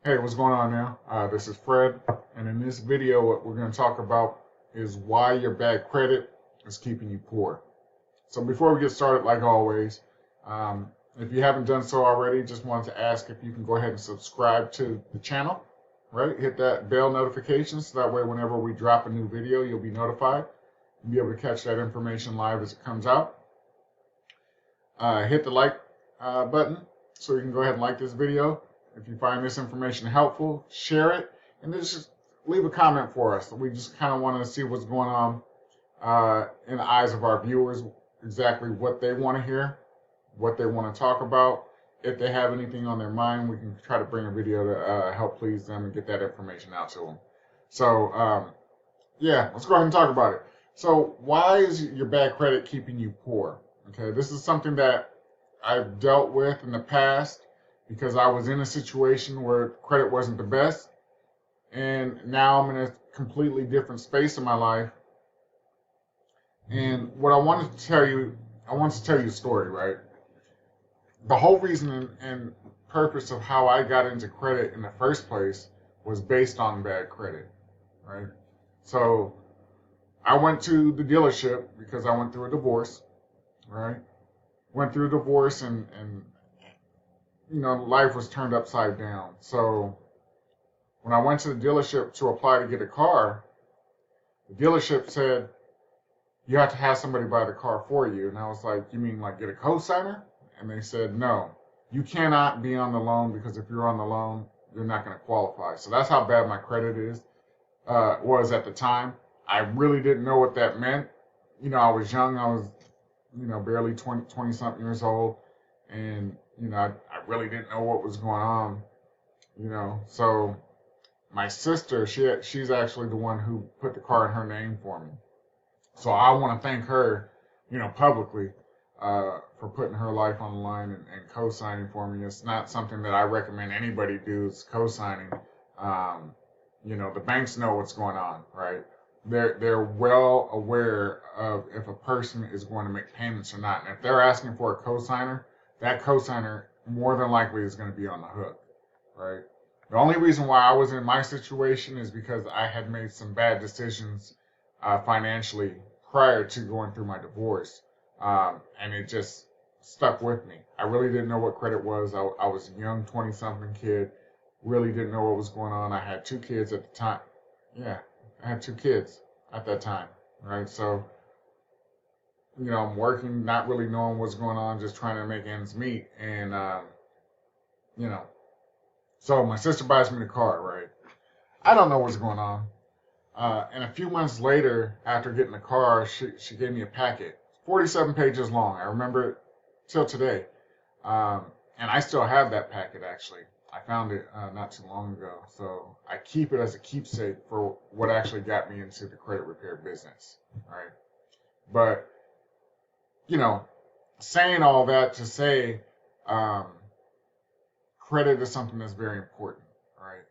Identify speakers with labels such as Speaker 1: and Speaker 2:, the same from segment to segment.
Speaker 1: Hey, what's going on now? This is Fred, and in this video, what we're going to talk about is why your bad credit is keeping you poor. So before we get started, like always, if you haven't done so already, just wanted to ask if you can go ahead and subscribe to the channel, right? Hit that bell notification so that way whenever we drop a new video, you'll be notified and be able to catch that information live as it comes out. Hit the like button so you can go ahead and like this video. If you find this information helpful, share it, and just leave a comment for us. We just kind of want to see what's going on in the eyes of our viewers, exactly what they want to hear, what they want to talk about. If they have anything on their mind, we can try to bring a video to help please them and get that information out to them. So, yeah, let's go ahead and talk about it. So, why is your bad credit keeping you poor? Okay, this is something that I've dealt with in the past because I was in a situation where credit wasn't the best, and now I'm in a completely different space in my life. And what I wanted to tell you, I wanted to tell you a story, right? The whole reason and purpose of how I got into credit in the first place was based on bad credit, right? So I went to the dealership because I went through a divorce, right? Went through a divorce and life was turned upside down. So when I went to the dealership to apply to get a car, the dealership said, you have to have somebody buy the car for you. And I was like, you mean like get a co-signer? And they said, no, you cannot be on the loan because if you're on the loan, you're not going to qualify. So that's how bad my credit was at the time. I really didn't know what that meant. I was young. I was, barely 20 something years old. And, I really didn't know what was going on, So my sister, she's actually the one who put the car in her name for me. So I want to thank her, publicly for putting her life on the line and co-signing for me. It's not something that I recommend anybody do is co-signing. The banks know what's going on, right? They're well aware of if a person is going to make payments or not. And if they're asking for a co-signer, that co-signer more than likely is going to be on the hook, right? The only reason why I was in my situation is because I had made some bad decisions financially prior to going through my divorce, and it just stuck with me. I really didn't know what credit was. I was a young 20-something kid, really didn't know what was going on. I had two kids at the time. Yeah, I had two kids at that time, right? So, I'm working, not really knowing what's going on, just trying to make ends meet. And, you know, so my sister buys me the car, right? I don't know what's going on. And a few months later, after getting the car, she gave me a packet, 47 pages long. I remember it till today. And I still have that packet, actually. I found it not too long ago. So I keep it as a keepsake for what actually got me into the credit repair business, right? But, saying all that to say, um, credit is something that's very important, right?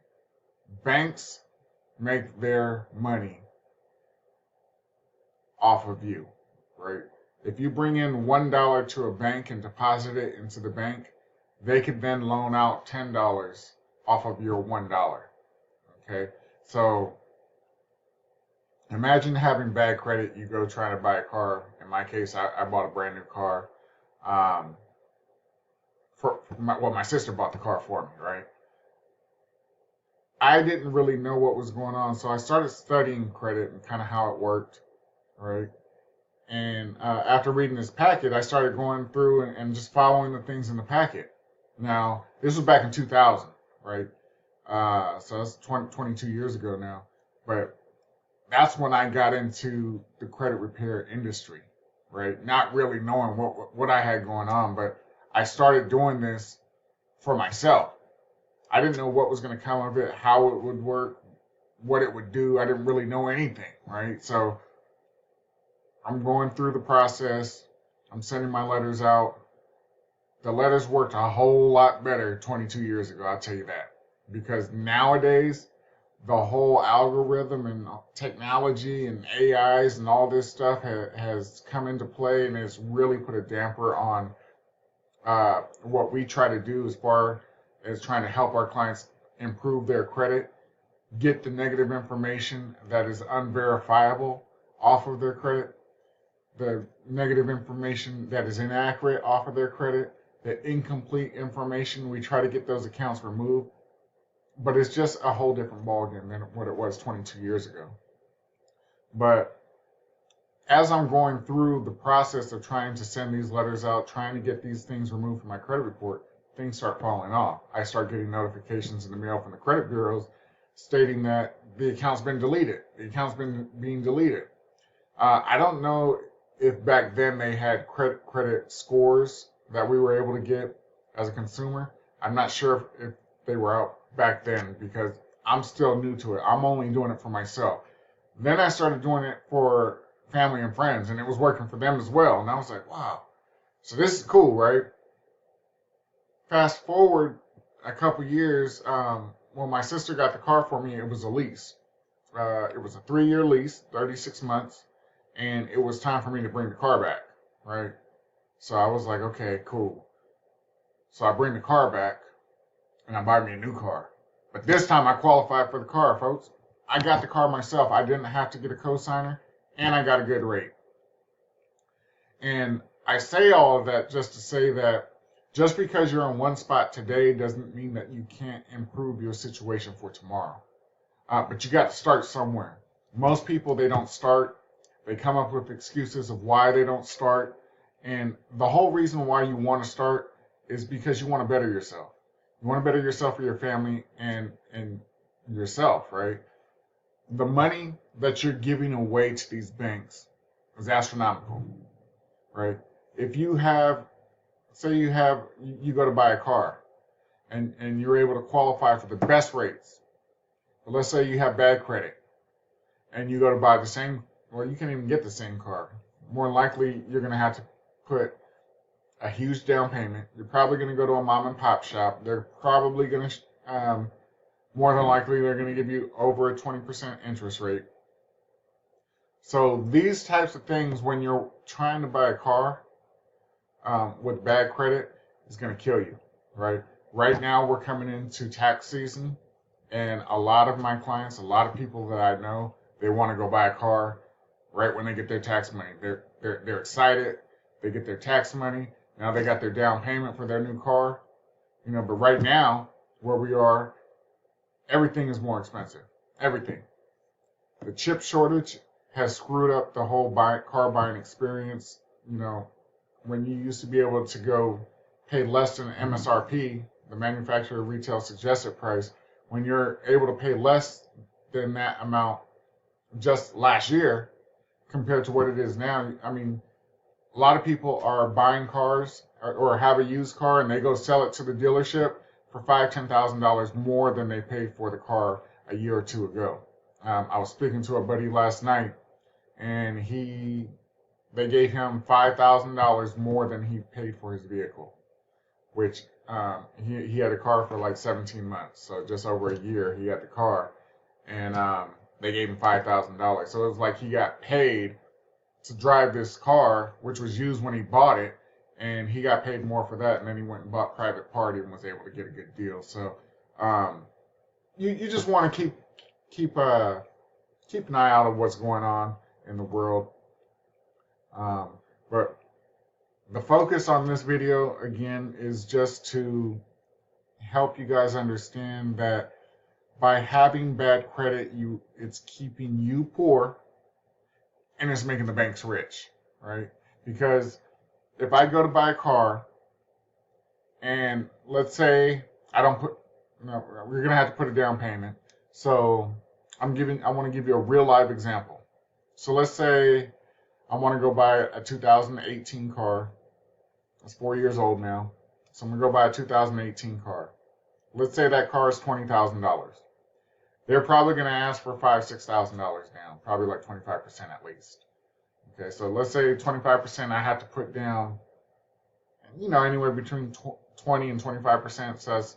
Speaker 1: Banks make their money off of you, right? If you bring in $1 to a bank and deposit it into the bank, they could then loan out $10 off of your $1. Okay, so imagine having bad credit. You go try to buy a car. In my case, I bought a brand new car. Um, my sister bought the car for me, right? I didn't really know what was going on, so I started studying credit and kind of how it worked, right? And after reading this packet, I started going through and just following the things in the packet. Now, this was back in 2000, right? So that's 22 years ago now. But that's when I got into the credit repair industry, right? Not really knowing what I had going on, but I started doing this for myself. I didn't know what was going to come of it, how it would work, what it would do. I didn't really know anything, right? So I'm going through the process. I'm sending my letters out. The letters worked a whole lot better 22 years ago, I'll tell you that. Because nowadays, the whole algorithm and technology and AIs and all this stuff has come into play, and it's really put a damper on what we try to do as far as trying to help our clients improve their credit, get the negative information that is unverifiable off of their credit, the negative information that is inaccurate off of their credit, the incomplete information, we try to get those accounts removed. But it's just a whole different ballgame than what it was 22 years ago. But as I'm going through the process of trying to send these letters out, trying to get these things removed from my credit report, things start falling off. I start getting notifications in the mail from the credit bureaus stating that the account's been deleted. The account's been being deleted. I don't know if back then they had credit scores that we were able to get as a consumer. I'm not sure if they were out back then because I'm still new to it. I'm only doing it for myself. Then I started doing it for family and friends, and it was working for them as well. And I was like, wow, so this is cool, right? Fast forward a couple years, when my sister got the car for me, it was a lease. It was a 3-year lease, 36 months, and it was time for me to bring the car back, right? So I was like, okay, cool. So I bring the car back, and I buy me a new car. But this time I qualified for the car, folks. I got the car myself. I didn't have to get a cosigner, and I got a good rate. And I say all of that just to say that just because you're in one spot today doesn't mean that you can't improve your situation for tomorrow. But you got to start somewhere. Most people, they don't start. They come up with excuses of why they don't start. And the whole reason why you want to start is because you want to better yourself. You want to better yourself for your family and yourself, right? The money that you're giving away to these banks is astronomical, right? If you have, say you go to buy a car and you're able to qualify for the best rates. But let's say you have bad credit and you go to buy the same, well, you can't even get the same car. More than likely, you're going to have to put a huge down payment. You're probably going to go to a mom and pop shop. They're probably going to, more than likely, they're going to give you over a 20% interest rate. So these types of things, when you're trying to buy a car with bad credit, is going to kill you, right? Right now, we're coming into tax season, and a lot of my clients, a lot of people that I know, they want to go buy a car right when they get their tax money. They're excited. They get their tax money. Now they got their down payment for their new car. But right now, where we are, everything is more expensive. Everything. The chip shortage has screwed up the whole car buying experience. When you used to be able to go pay less than MSRP, the manufacturer retail suggested price, when you're able to pay less than that amount just last year compared to what it is now, I mean, a lot of people are buying cars or have a used car and they go sell it to the dealership for $5,000, $10,000 more than they paid for the car a year or two ago. I was speaking to a buddy last night, and they gave him $5,000 more than he paid for his vehicle, which he had a car for like 17 months, so just over a year he had the car, and they gave him $5,000. So it was like he got paid to drive this car, which was used when he bought it, and he got paid more for that, and then he went and bought private party and was able to get a good deal. So you just want to keep an eye out of what's going on in the world. But the focus on this video, again, is just to help you guys understand that by having bad credit, it's keeping you poor and it's making the banks rich, right? Because if I go to buy a car and let's say we're going to have to put a down payment. So I want to give you a real live example. So let's say I want to go buy a 2018 car. It's 4 years old now. So I'm going to go buy a 2018 car. Let's say that car is $20,000. They're probably going to ask for $5,000, $6,000 down, probably like 25% at least. Okay, so let's say 25% I have to put down, anywhere between 20 and 25%, so that's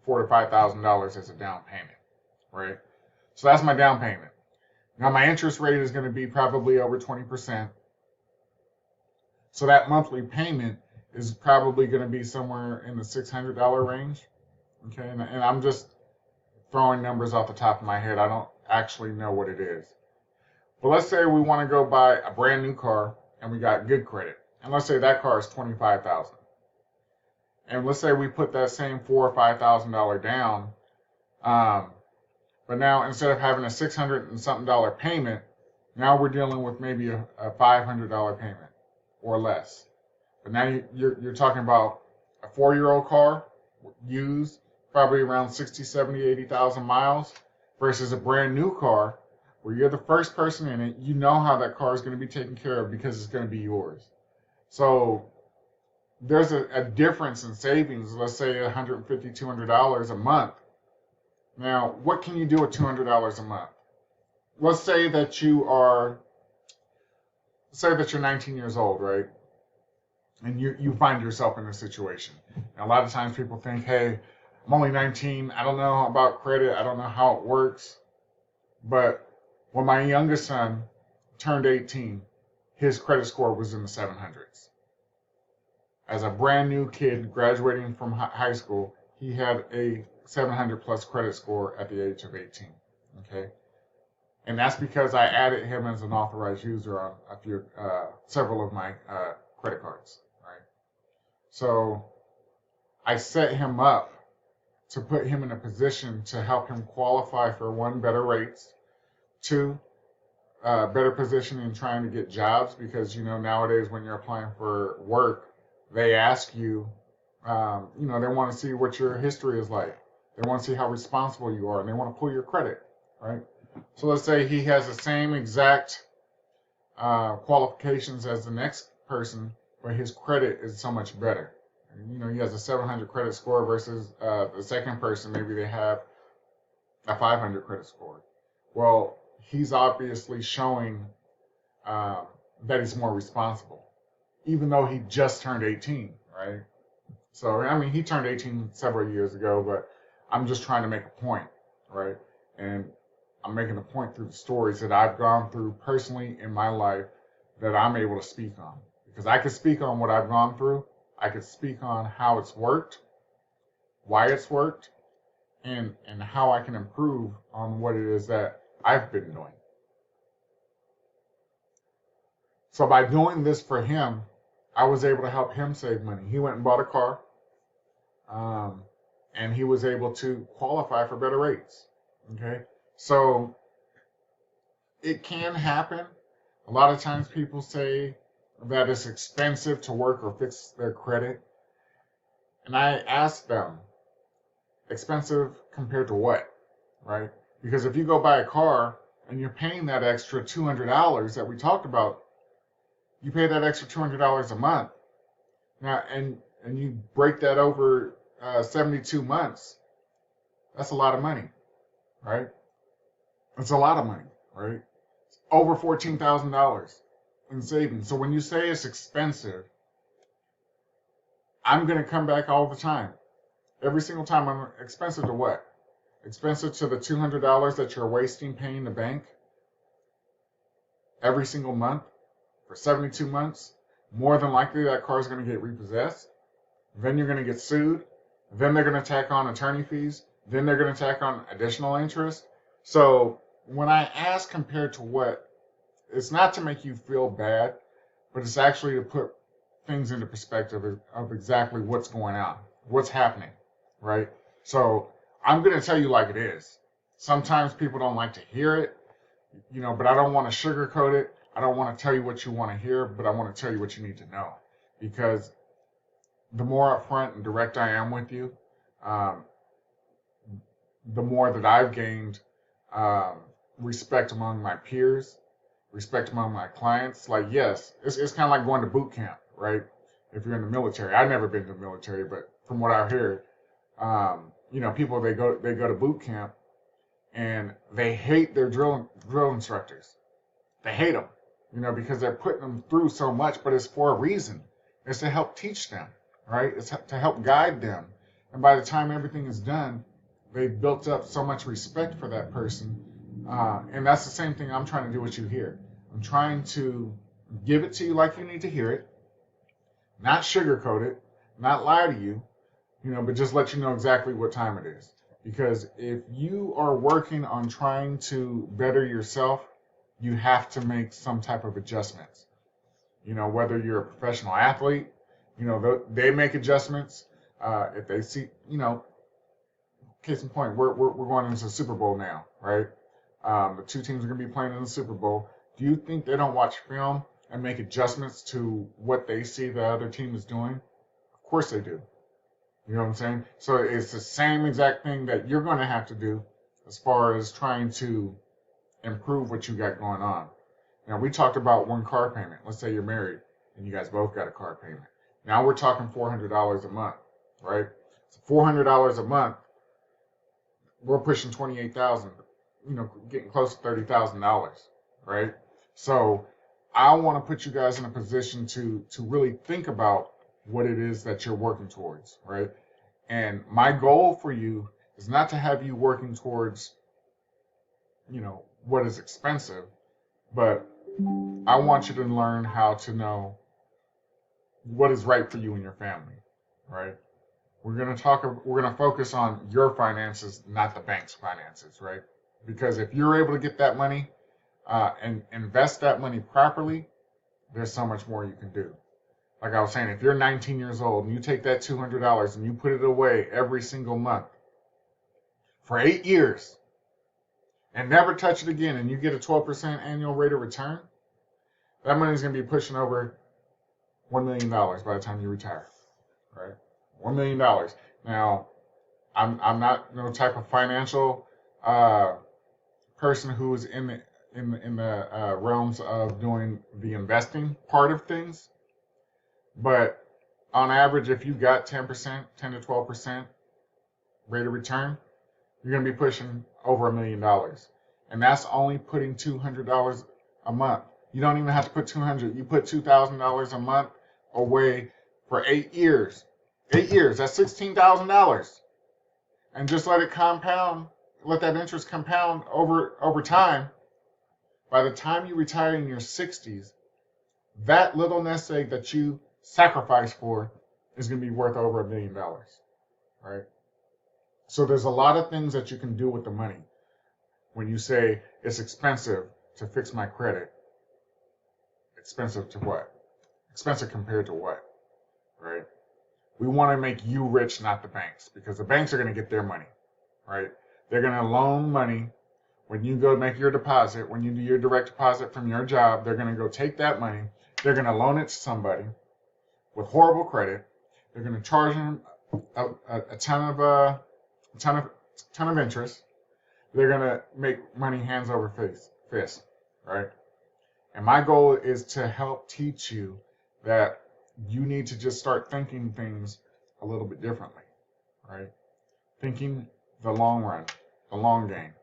Speaker 1: $4,000 to $5,000 as a down payment, right? So that's my down payment. Now my interest rate is going to be probably over 20%. So that monthly payment is probably going to be somewhere in the $600 range. Okay, and I'm just throwing numbers off the top of my head. I don't actually know what it is. But let's say we want to go buy a brand new car and we got good credit. And let's say that car is $25,000. And let's say we put that same $4,000 or $5,000 down. But now instead of having a $600 and something payment, now we're dealing with maybe a $500 payment or less. But now you're talking about a 4-year-old car, used, probably around 60, 70, 80,000 miles, versus a brand new car where you're the first person in it. You know how that car is going to be taken care of because it's going to be yours. So there's a difference in savings, let's say $150, $200 a month. Now, what can you do with $200 a month? Let's say that you're 19 years old, right? And you find yourself in a situation. And a lot of times people think, hey, I'm only 19. I don't know about credit. I don't know how it works. But when my youngest son turned 18, his credit score was in the 700s. As a brand new kid graduating from high school, he had a 700 plus credit score at the age of 18. Okay. And that's because I added him as an authorized user on several of my credit cards, right? So I set him up to put him in a position to help him qualify for, one, better rates, two, better position in trying to get jobs, because nowadays when you're applying for work, they ask you, they want to see what your history is like. They want to see how responsible you are, and they want to pull your credit, right? So let's say he has the same exact qualifications as the next person, but his credit is so much better. He has a 700 credit score versus the second person, maybe they have a 500 credit score. Well, he's obviously showing that he's more responsible, even though he just turned 18, right? So, he turned 18 several years ago, but I'm just trying to make a point, right? And I'm making a point through the stories that I've gone through personally in my life that I'm able to speak on. Because I can speak on what I've gone through. I can speak on how it's worked, why it's worked, and how I can improve on what it is that I've been doing. So by doing this for him, I was able to help him save money. He went and bought a car, and he was able to qualify for better rates. Okay? So it can happen. A lot of times people say that it's expensive to work or fix their credit. And I ask them, expensive compared to what, right? Because if you go buy a car and you're paying that extra $200 that we talked about, you pay that extra $200 a month. Now, and you break that over 72 months, that's a lot of money, right? It's a lot of money, right? Over $14,000 in savings. So when you say it's expensive, I'm going to come back all the time. Every single time. I'm expensive to what? Expensive to the $200 that you're wasting paying the bank every single month for 72 months. More than likely that car is going to get repossessed. Then you're going to get sued. Then they're going to tack on attorney fees. Then they're going to tack on additional interest. So when I ask compared to what, it's not to make you feel bad, but it's actually to put things into perspective of exactly what's going on, what's happening, right? So I'm going to tell you like it is. Sometimes people don't like to hear it, but I don't want to sugarcoat it. I don't want to tell you what you want to hear, but I want to tell you what you need to know. Because the more upfront and direct I am with you, the more that I've gained respect among my peers, respect among my clients. Like, yes, it's kind of like going to boot camp, right? If you're in the military. I've never been to the military, but from what I've heard, people, they go to boot camp and they hate their drill instructors. They hate them, because they're putting them through so much, but it's for a reason. It's to help teach them, right? It's to help guide them. And by the time everything is done, they've built up so much respect for that person. And that's the same thing I'm trying to do with you here. I'm trying to give it to you like you need to hear it, not sugarcoat it, not lie to you, but just let you know exactly what time it is. Because if you are working on trying to better yourself, you have to make some type of adjustments. Whether you're a professional athlete, they make adjustments. If they see, case in point, we're going into the Super Bowl now, right? The two teams are going to be playing in the Super Bowl. Do you think they don't watch film and make adjustments to what they see the other team is doing? Of course they do. You know what I'm saying? So it's the same exact thing that you're going to have to do as far as trying to improve what you got going on. Now, we talked about one car payment. Let's say you're married and you guys both got a car payment. Now we're talking $400 a month, right? So $400 a month, we're pushing 28,000, getting close to $30,000, right? So I want to put you guys in a position to really think about what it is that you're working towards, right? And my goal for you is not to have you working towards, what is expensive, but I want you to learn how to know what is right for you and your family, right? We're going to focus on your finances, not the bank's finances, right? Because if you're able to get that money and invest that money properly, there's so much more you can do. Like I was saying, if you're 19 years old and you take that $200 and you put it away every single month for 8 years and never touch it again, and you get a 12% annual rate of return, that money is going to be pushing over $1 million by the time you retire, right? $1 million. Now, I'm not no type of financial person who is in the realms of doing the investing part of things, but on average, if you got 10%, 10 to 12% rate of return, you're going to be pushing over $1 million, and that's only putting $200 a month. You don't even have to put $200. You put $2,000 a month away for 8 years. 8 years, that's $16,000. And just let it compound, let that interest compound over time. By the time you retire in your 60s, that little nest egg that you sacrificed for is going to be worth over $1 million, right? So there's a lot of things that you can do with the money. When you say it's expensive to fix my credit, expensive to what? Expensive compared to what, right? We want to make you rich, not the banks, because the banks are going to get their money, right? They're going to loan money. When you go make your deposit, when you do your direct deposit from your job, they're going to go take that money. They're going to loan it to somebody with horrible credit. They're going to charge them a ton of interest. They're going to make money hands over fist, right? And my goal is to help teach you that you need to just start thinking things a little bit differently, right? Thinking the long run, the long game.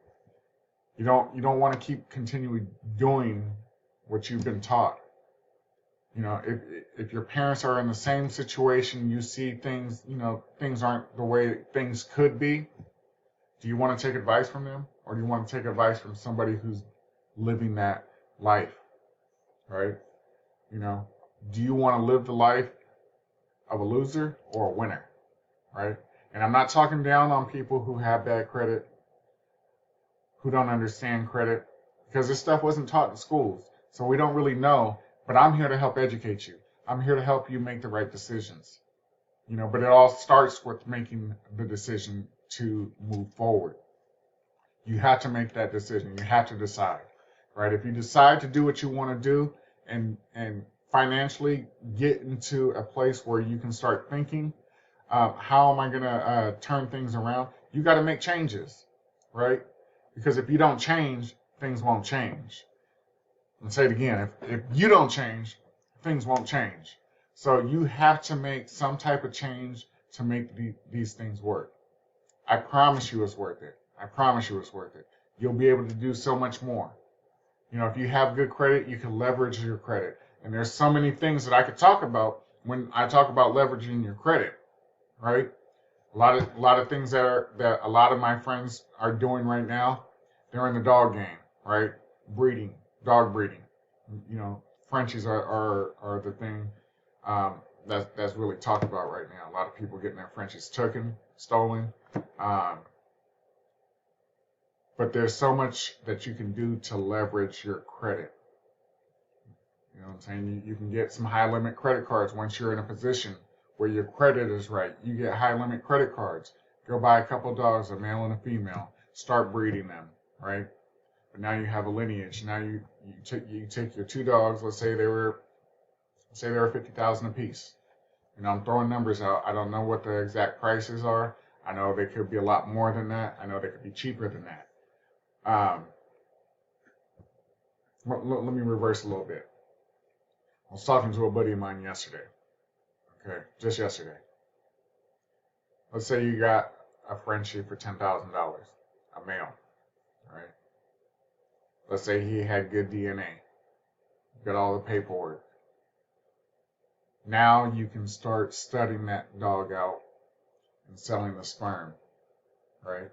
Speaker 1: You don't want to keep continually doing what you've been taught. If your parents are in the same situation, you see things, things aren't the way things could be. Do you want to take advice from them, or do you want to take advice from somebody who's living that life, right? Do you want to live the life of a loser or a winner, right? And I'm not talking down on people who have bad credit, who don't understand credit, because this stuff wasn't taught in schools, so we don't really know. But I'm here to help educate you. I'm here to help you make the right decisions. But it all starts with making the decision to move forward. You have to make that decision. You have to decide, right? If you decide to do what you want to do and financially get into a place where you can start thinking, how am I going to turn things around? You got to make changes, right? Because if you don't change, things won't change. And say it again, if you don't change, things won't change. So you have to make some type of change to make these things work. I promise you it's worth it. I promise you it's worth it. You'll be able to do so much more. If you have good credit, you can leverage your credit. And there's so many things that I could talk about when I talk about leveraging your credit, right? A lot of things that a lot of my friends are doing right now. They're in the dog game, right? Dog breeding. Frenchies are the thing that's really talked about right now. A lot of people getting their Frenchies taken, stolen. But there's so much that you can do to leverage your credit. You know what I'm saying? You can get some high limit credit cards once you're in a position where your credit is right. You get high limit credit cards. Go buy a couple of dogs, a male and a female. Start breeding them, right? But now you have a lineage. Now you take your two dogs. Let's say they were 50,000 a piece. You know, I'm throwing numbers out. I don't know what the exact prices are. I know they could be a lot more than that. I know they could be cheaper than that. Let me reverse a little bit. I was talking to a buddy of mine yesterday. Okay, just yesterday. Let's say you got a Frenchie for $10,000, a male, right? Let's say he had good DNA, got all the paperwork. Now you can start studying that dog out and selling the sperm, right?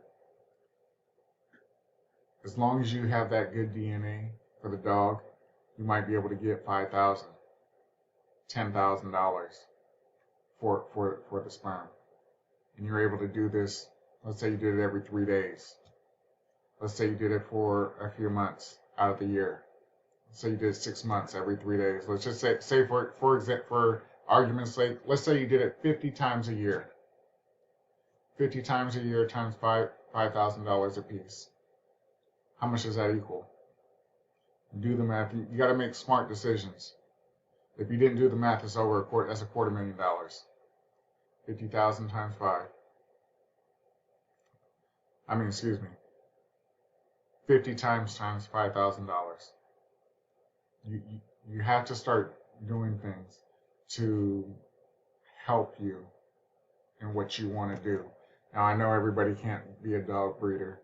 Speaker 1: As long as you have that good DNA for the dog, you might be able to get $5,000, $10,000 for the sperm. And you're able to do this, let's say you did it every 3 days. Let's say you did it for a few months out of the year. Let's say you did 6 months every 3 days. Let's just say for argument's sake, let's say you did it 50 times a year. 50 times a year times $5,000 a piece. How much does that equal? Do the math. You got to make smart decisions. If you didn't do the math, it's over that's $250,000. 50,000 times 5. Excuse me. 50 times $5,000. You have to start doing things to help you in what you want to do. Now I know everybody can't be a dog breeder,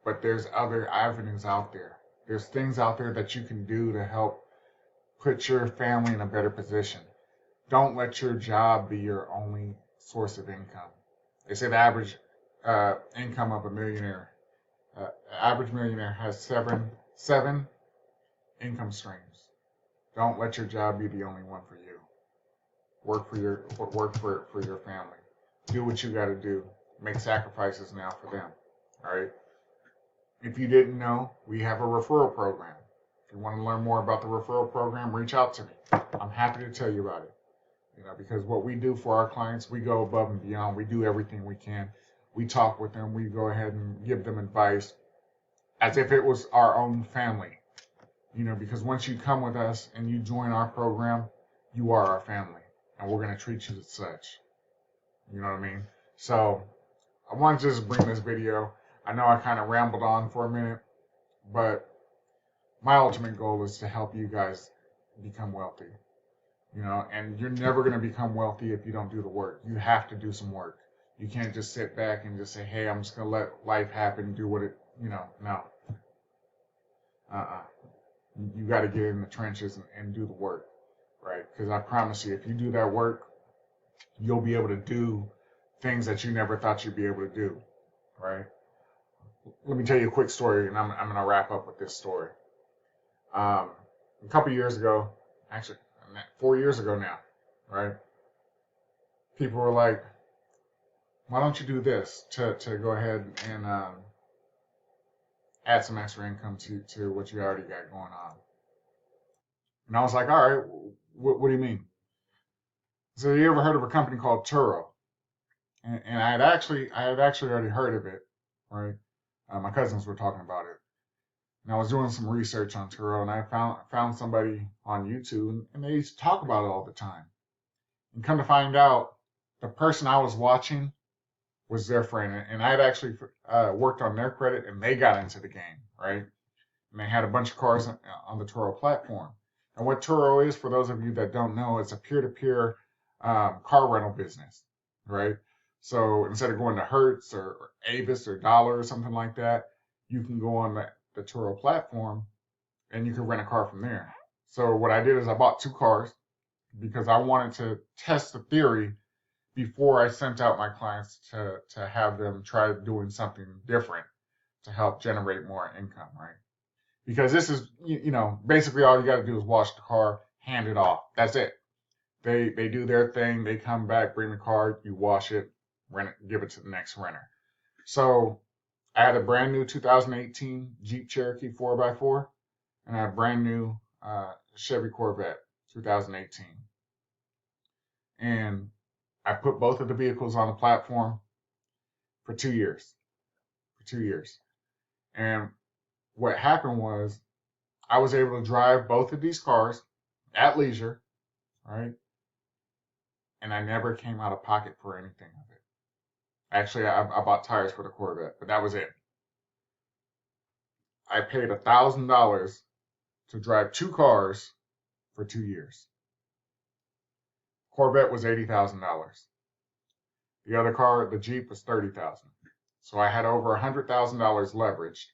Speaker 1: but there's other avenues out there. There's things out there that you can do to help put your family in a better position. Don't let your job be your only source of income. They say the average income of a millionaire, average millionaire has seven income streams. Don't let your job be the only one for you. Work for your family. Do what you got to do. Make sacrifices now for them. All right. If you didn't know, we have a referral program. If you want to learn more about the referral program, reach out to me. I'm happy to tell you about it. You know, because what we do for our clients, we go above and beyond. We do everything we can. We talk with them. We go ahead and give them advice as if it was our own family. You know, because once you come with us and you join our program, you are our family, and we're going to treat you as such. You know what I mean? So I wanted to just bring this video. I know I kind of rambled on for a minute, but my ultimate goal is to help you guys become wealthy. You know, and you're never going to become wealthy if you don't do the work. You have to do some work. You can't just sit back and just say, hey, I'm just going to let life happen, do what it, no. You got to get in the trenches and do the work, right? Because I promise you, if you do that work, you'll be able to do things that you never thought you'd be able to do, right? Let me tell you a quick story, and I'm going to wrap up with this story. A couple years ago, actually 4 years ago now, right? People were like, why don't you do this to go ahead and add some extra income to what you already got going on? And I was like, all right, what do you mean? So you ever heard of a company called Turo? And I had actually already heard of it, right? My cousins were talking about it. And I was doing some research on Turo, and I found somebody on YouTube, and they used to talk about it all the time. And come to find out, the person I was watching was their friend, and I had actually worked on their credit, and they got into the game, right? And they had a bunch of cars on the Turo platform. And what Turo is, for those of you that don't know, it's a peer-to-peer car rental business, right? So instead of going to Hertz or Avis or Dollar or something like that, you can go on the Turo platform and you can rent a car from there. So what I did is I bought 2 cars because I wanted to test the theory before I sent out my clients to have them try doing something different to help generate more income, right? Because this is, basically all you got to do is wash the car, hand it off. That's it. They do their thing. They come back, bring the car, you wash it, rent it, give it to the next renter. So I had a brand new 2018 Jeep Cherokee 4x4, and I had a brand new Chevy Corvette 2018. And I put both of the vehicles on the platform for 2 years. For 2 years. And what happened was I was able to drive both of these cars at leisure, right? And I never came out of pocket for anything of it. Actually, I bought tires for the Corvette, but that was it. I paid $1,000 to drive two cars for 2 years. Corvette was $80,000. The other car, the Jeep, was $30,000. So I had over $100,000 leveraged.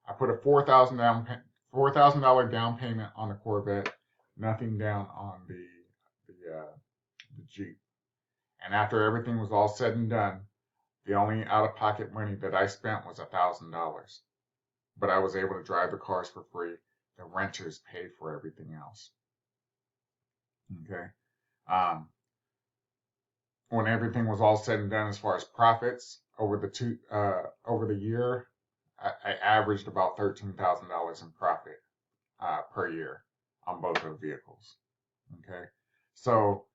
Speaker 1: I put a $4,000 down payment on the Corvette, nothing down on the Jeep. And after everything was all said and done, the only out-of-pocket money that I spent was $1,000. But I was able to drive the cars for free. The renters paid for everything else. Okay. When everything was all said and done, as far as profits over the year, I averaged about $13,000 in profit per year on both of the vehicles. Okay. So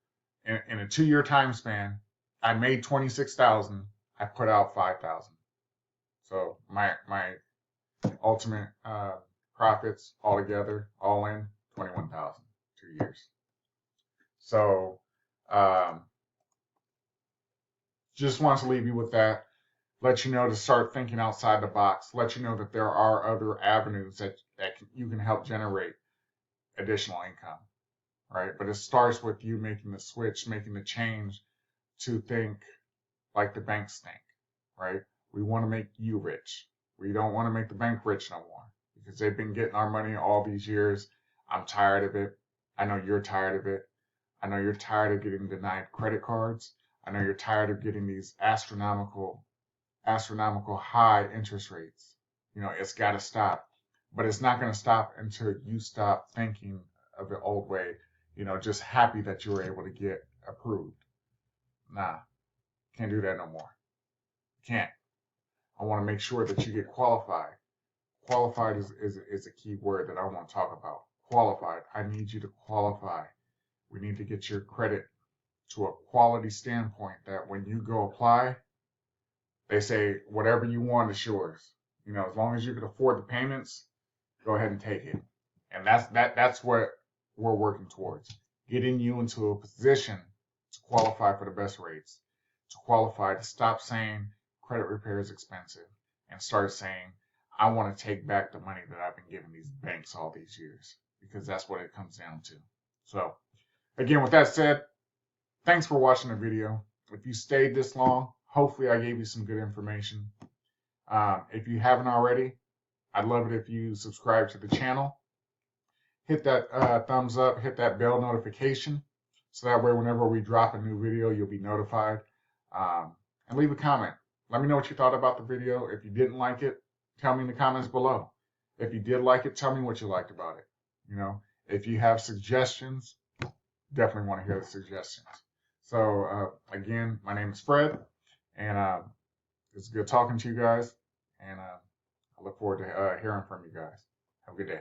Speaker 1: in a 2-year time span, I made $26,000. I put out $5,000. So my ultimate profits altogether, all in, $21,000, 2 years. So just want to leave you with that. Let you know to start thinking outside the box. Let you know that there are other avenues that you can help generate additional income, right? But it starts with you making the switch, making the change to think like the banks think, right? We want to make you rich. We don't want to make the bank rich no more because they've been getting our money all these years. I'm tired of it. I know you're tired of it. I know you're tired of getting denied credit cards. I know you're tired of getting these astronomical high interest rates. It's got to stop. But it's not going to stop until you stop thinking of the old way, just happy that you were able to get approved. Nah, can't do that no more. Can't. I want to make sure that you get qualified. Qualified is a key word that I want to talk about. Qualified. I need you to qualify. We need to get your credit to a quality standpoint that when you go apply, they say whatever you want is yours. As long as you can afford the payments, go ahead and take it. And that's what we're working towards. Getting you into a position to qualify for the best rates, to qualify to stop saying credit repair is expensive and start saying, I want to take back the money that I've been giving these banks all these years, because that's what it comes down to. So again, with that said, thanks for watching the video. If you stayed this long, hopefully I gave you some good information. If you haven't already, I'd love it if you subscribe to the channel. Hit that thumbs up, hit that bell notification, so that way whenever we drop a new video, you'll be notified. And leave a comment. Let me know what you thought about the video. If you didn't like it, tell me in the comments below. If you did like it, tell me what you liked about it. If you have suggestions, definitely want to hear the suggestions. So again, my name is Fred, and it's good talking to you guys, and I look forward to hearing from you guys. Have a good day.